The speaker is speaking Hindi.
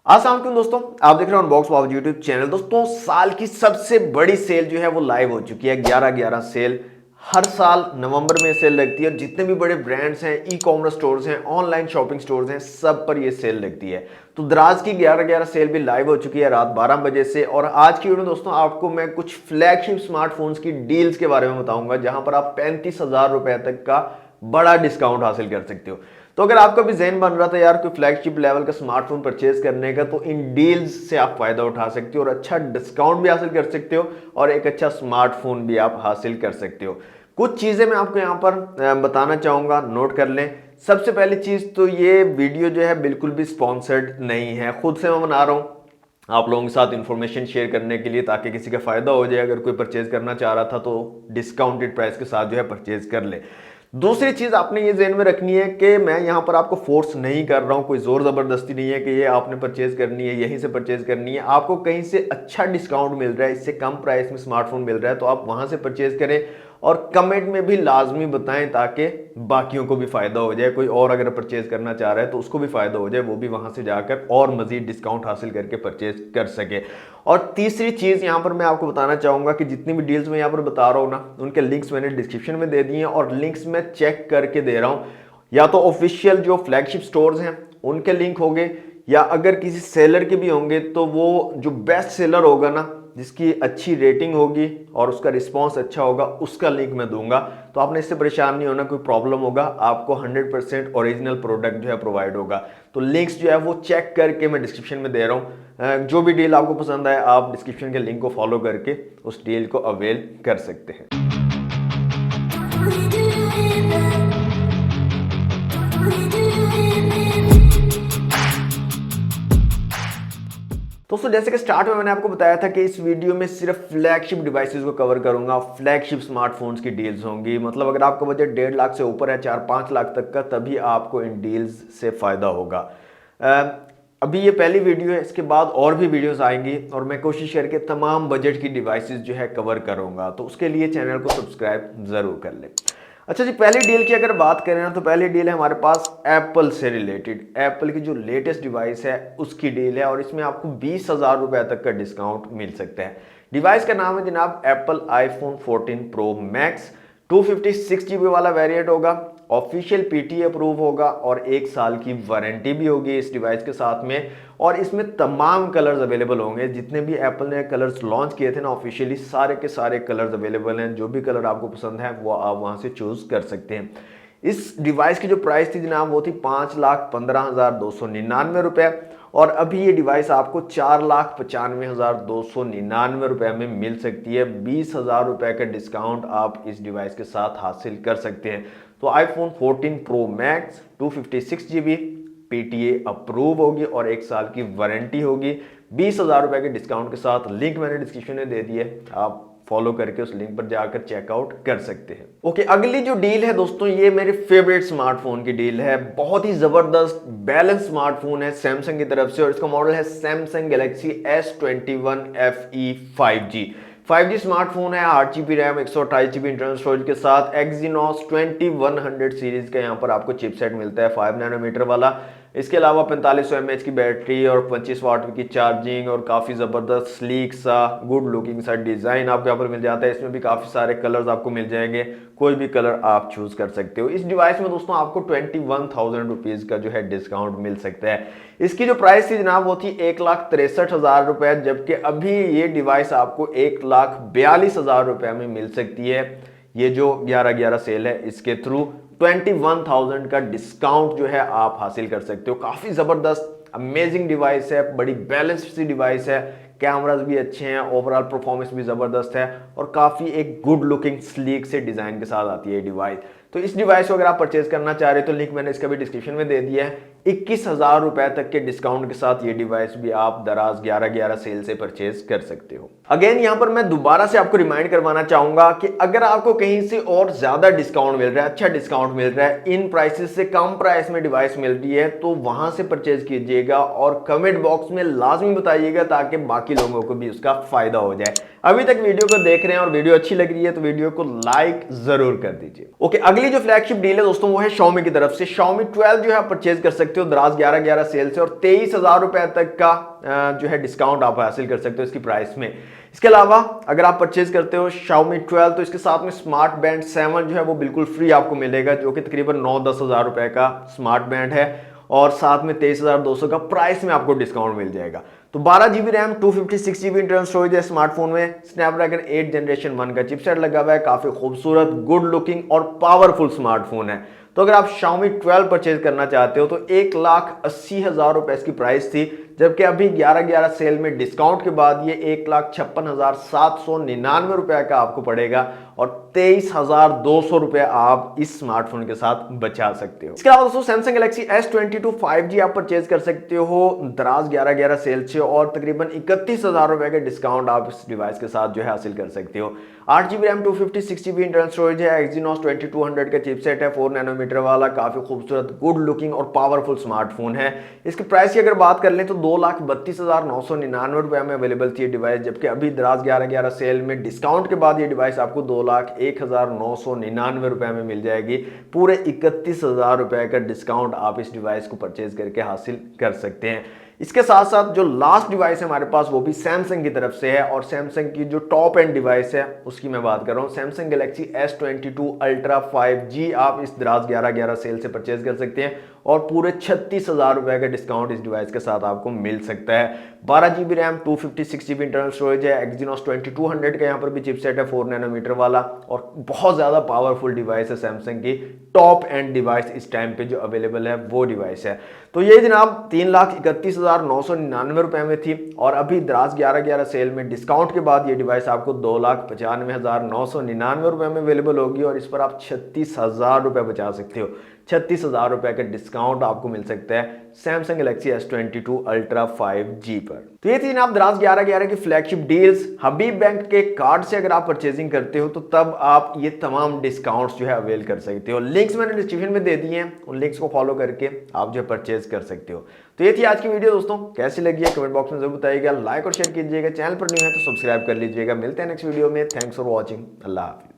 अस्सलाम वालेकुम दोस्तों, आप देख रहे हो अनबॉक्स बाबू यूट्यूब चैनल। दोस्तों, साल की सबसे बड़ी सेल जो है वो लाइव हो चुकी है। 11/11 सेल हर साल नवंबर में सेल लगती है। जितने भी बड़े ब्रांड्स हैं, ई कॉमर्स स्टोर्स हैं, ऑनलाइन शॉपिंग स्टोर्स हैं, सब पर ये सेल लगती है। तो दराज की 11/11 सेल भी लाइव हो चुकी है रात 12 बजे से। और आज की वीडियो दोस्तों आपको मैं कुछ फ्लैगशिप स्मार्टफोन्स की डील्स के बारे में बताऊंगा, जहां पर आप 35,000 रुपए तक का बड़ा डिस्काउंट हासिल कर सकते हो। तो अगर आपका भी ज़हन बन रहा था यार कोई फ्लैगशिप लेवल का स्मार्टफोन परचेज करने का, तो इन डील्स से आप फायदा उठा सकते हो और अच्छा डिस्काउंट भी हासिल कर सकते हो और एक अच्छा स्मार्टफोन भी आप हासिल कर सकते हो। कुछ चीज़ें मैं आपको यहाँ पर बताना चाहूँगा, नोट कर लें। सबसे पहली चीज़ तो ये वीडियो जो है बिल्कुल भी स्पॉन्सर्ड नहीं है, खुद से मैं बना रहा हूँ आप लोगों के साथ इन्फॉर्मेशन शेयर करने के लिए, ताकि किसी का फायदा हो जाए। अगर कोई परचेज करना चाह रहा था तो डिस्काउंटेड प्राइस के साथ जो है परचेज कर ले। दूसरी चीज आपने ये ज़हन में रखनी है कि मैं यहां पर आपको फोर्स नहीं कर रहा हूं, कोई जोर जबरदस्ती नहीं है कि ये आपने परचेज करनी है, यहीं से परचेज करनी है। आपको कहीं से अच्छा डिस्काउंट मिल रहा है, इससे कम प्राइस में स्मार्टफोन मिल रहा है, तो आप वहां से परचेज करें। और कमेंट में भी लाजमी बताएं ताकि बाकियों को भी फायदा हो जाए। कोई और अगर परचेज करना चाह रहा है तो उसको भी फायदा हो जाए, वो भी वहां से जाकर और मजीद डिस्काउंट हासिल करके परचेज कर सके। और तीसरी चीज यहां पर मैं आपको बताना चाहूंगा कि जितनी भी डील्स मैं यहां पर बता रहा हूं ना, उनके लिंक्स मैंने डिस्क्रिप्शन में दे दिए हैं और लिंक्स में चेक करके दे रहा हूं। या तो ऑफिशियल जो फ्लैगशिप स्टोर्स हैं उनके लिंक होंगे, या अगर किसी सेलर के भी होंगे तो वो जो बेस्ट सेलर होगा ना, जिसकी अच्छी रेटिंग होगी और उसका रिस्पांस अच्छा होगा, उसका लिंक मैं दूंगा। तो आपने इससे परेशान नहीं होना, कोई प्रॉब्लम होगा आपको 100% ओरिजिनल प्रोडक्ट जो है प्रोवाइड होगा। तो लिंक्स जो है वो चेक करके मैं डिस्क्रिप्शन में दे रहा हूँ। जो भी डील आपको पसंद आए आप डिस्क्रिप्शन के लिंक को फॉलो करके उस डील को अवेल कर सकते हैं। दोस्तों, जैसे कि स्टार्ट में मैंने आपको बताया था कि इस वीडियो में सिर्फ फ्लैगशिप डिवाइसेस को कवर करूंगा, फ्लैगशिप स्मार्टफोन्स की डील्स होंगी। मतलब अगर आपका बजट 1.5 लाख से ऊपर है, 4-5 लाख तक का, तभी आपको इन डील्स से फायदा होगा। अभी ये पहली वीडियो है, इसके बाद और भी वीडियोस आएंगी और मैं कोशिश करके तमाम बजट की डिवाइसेस जो है कवर करूंगा। तो उसके लिए चैनल को सब्सक्राइब जरूर कर लें। अच्छा जी, पहली डील की अगर बात करें ना, तो पहली डील है हमारे पास एप्पल से रिलेटेड। एप्पल की जो लेटेस्ट डिवाइस है उसकी डील है और इसमें आपको 20,000 रुपए तक का डिस्काउंट मिल सकता है। डिवाइस का नाम है जनाब Apple iPhone 14 pro max. 256 GB वाला वेरिएंट होगा, ऑफिशियल पीटीए अप्रूव होगा और 1 साल की वारंटी भी होगी इस डिवाइस के साथ में। और इसमें तमाम कलर्स अवेलेबल होंगे। जितने भी एप्पल ने कलर्स लॉन्च किए थे ना ऑफिशियली, सारे के सारे कलर्स अवेलेबल हैं। जो भी कलर आपको पसंद है वो आप वहां से चूज कर सकते हैं। इस डिवाइस की जो प्राइस थी जनाब वो थी 5,15,299 रुपए और अभी ये डिवाइस आपको 4,95,299 रुपए में मिल सकती है। 20,000 रुपए का डिस्काउंट आप इस डिवाइस के साथ हासिल कर सकते हैं। तो iPhone 14 pro max 256 GB PTA approve होगी और 1 साल की वारंटी होगी 20,000 रुपए के डिस्काउंट के साथ। लिंक मैंने डिस्क्रिप्शन में दे दी है, आप फॉलो करके उस लिंक पर जाकर चेकआउट कर सकते हैं। ओके, अगली जो डील है दोस्तों, ये मेरे फेवरेट स्मार्टफोन की डील है। बहुत ही जबरदस्त बैलेंस स्मार्टफोन है सैमसंग की तरफ से और इसका मॉडल है Samsung Galaxy S21 FE 5G। 5G smartphone है, 8 GB RAM, 128 GB internal storage के साथ। Exynos 2100 सीरीज का यहाँ पर आपको चिपसेट मिलता है 5 नैनोमीटर वाला। इसके अलावा 4500 mAh की बैटरी और 25 वाट की चार्जिंग और काफ़ी ज़बरदस्त स्लीक सा गुड लुकिंग सा डिज़ाइन आपको यहाँ पर मिल जाता है। इसमें भी काफ़ी सारे कलर्स आपको मिल जाएंगे, कोई भी कलर आप चूज़ कर सकते हो। इस डिवाइस में दोस्तों आपको 21,000 रुपीज़ का जो है डिस्काउंट मिल सकता है। इसकी जो प्राइस थी जनाब वो थी 1,63,000 रुपये, जबकि अभी ये डिवाइस आपको 1,42,000 रुपये में मिल सकती है। ये जो 11/11 सेल है इसके थ्रू 21,000 का डिस्काउंट जो है आप हासिल कर सकते हो। काफी जबरदस्त अमेजिंग डिवाइस है, बड़ी बैलेंस्ड सी डिवाइस है, कैमरास भी अच्छे हैं, ओवरऑल परफॉर्मेंस भी जबरदस्त है और काफी एक गुड लुकिंग स्लीक से डिजाइन के साथ आती है डिवाइस। तो इस डिवाइस को अगर आप परचेज करना चाह रहे हो तो लिंक मैंने इसका भी डिस्क्रिप्शन में दे दिया है। 21,000 रुपए तक के डिस्काउंट के साथ ये डिवाइस भी आप दराज 11/11 सेल से परचेज कर सकते हो। अगेन यहाँ पर मैं दोबारा से आपको रिमाइंड करवाना चाहूंगा कि अगर आपको कहीं से और ज्यादा डिस्काउंट मिल रहा है, अच्छा डिस्काउंट मिल रहा है, इन प्राइसेस से कम प्राइस में डिवाइस मिल रही है, तो वहां से परचेज कीजिएगा और कमेंट बॉक्स में लाजमी बताइएगा ताकि बाकी लोगों को भी उसका फायदा हो जाए। अभी तक वीडियो को देख रहे हैं और वीडियो अच्छी लग रही है तो वीडियो को लाइक जरूर कर दीजिए। ओके, अगली जो फ्लैगशिप डील है दोस्तों वो है Xiaomi की तरफ से। Xiaomi 12 जो है परचेज कर सकते सकते हो दराज 11-11 सेल से और 23,000 रुपए तक का जो है डिस्काउंट आप हासिल कर सकते हो इसकी प्राइस में। इसके अलावा अगर आप परचेज करते हो Xiaomi 12 तो इसके साथ में स्मार्ट बैंड 7 जो है वो बिल्कुल फ्री आपको मिलेगा, जो कि तकरीबन 9-10 हज़ार रुपए का स्मार्ट बैंड है और साथ में 23,200 का प्राइस में आपको डिस्काउंट मिल जाएगा। तो 12 GB RAM, 256 GB internal storage है स्मार्टफोन में, स्नैपड्रैगन 8 जनरेशन 1 का चिपसेट लगा हुआ है, काफी खूबसूरत, गुड लुकिंग और पावरफुल स्मार्टफोन है। तो अगर आप Xiaomi 12 परचेज करना चाहते हो तो 1,80,000 रुपए इसकी प्राइस थी, जबकि अभी 11-11 सेल में डिस्काउंट के बाद ये 1,56,799 रुपए का आपको पड़ेगा और 23,200 रुपए आप इस स्मार्टफोन के साथ बचा सकते हो। इसके अलावा दोस्तों Samsung Galaxy S22 5G आप परचेज कर सकते हो दराज 11-11 सेल से और तकरीबन 31,000 रुपए के डिस्काउंट आप इस डिवाइस के साथ जो है हासिल कर सकते हो। 8 GB RAM, 256 GB internal storage है, Exynos 2200 का चिपसेट है, 4 नैनोमीटर वाला, काफी खूबसूरत, गुड लुकिंग और पावरफुल स्मार्टफोन है। इसकी प्राइस की अगर बात कर लें तो 2,32,999 रुपए में अवेलेबल थी ये डिवाइस, जबकि अभी दराज 11-11 सेल में डिस्काउंट के बाद ये डिवाइस आपको 2,01,999 रुपए में मिल जाएगी। पूरे 31,000 रुपए का डिस्काउंट आप इस डिवाइस को परचेज करके हासिल कर सकते हैं। इसके साथ साथ जो लास्ट डिवाइस है हमारे पास वो भी सैमसंग की तरफ से है और सैमसंग की जो टॉप एंड डिवाइस है उसकी मैं बात कर रहा हूँ। Samsung Galaxy S22 Ultra 5G आप इस दराज 11-11 सेल से परचेज कर सकते हैं और पूरे 36,000 रुपए का डिस्काउंट इस डिवाइस के साथ आपको मिल सकता है। 12 GB RAM, 256 GB internal storage है, Exynos 2200 का यहाँ पर भी चिपसेट है, 4 नैनोमीटर वाला और बहुत ज्यादा पावरफुल डिवाइस है। सैमसंग की टॉप एंड डिवाइस इस टाइम पे जो अवेलेबल है वो डिवाइस है। तो ये जनाब 3,31,999 रुपए में थी और अभी दराज 11-11 सेल में डिस्काउंट के बाद ये डिवाइस आपको 2,95,999 रुपए में अवेलेबल होगी और इस पर आप 36,000 रुपए बचा सकते हो। 36,000 रुपए का डिस्काउंट आपको मिल सकता है Samsung Galaxy S22 Ultra 5G पर। तो ये थी जनाब दराज 11-11 की फ्लैगशिप डील्स। हबीब बैंक के कार्ड से अगर आप परचेजिंग करते हो तो तब आप ये तमाम डिस्काउंट्स जो है अवेल कर सकते हो। लिंक्स मैंने डिस्क्रिप्शन में दे दिए हैं, उन लिंक्स को फॉलो करके आप जो परचेज कर सकते हो। तो ये थी आज की वीडियो दोस्तों, कैसी लगी है कमेंट बॉक्स में जरूर बताइएगा, लाइक और शेयर कीजिएगा, चैनल पर न्यू है तो सब्सक्राइब कर लीजिएगा। मिलते हैं नेक्स्ट वीडियो में। Thanks for watching. Allah Hafiz.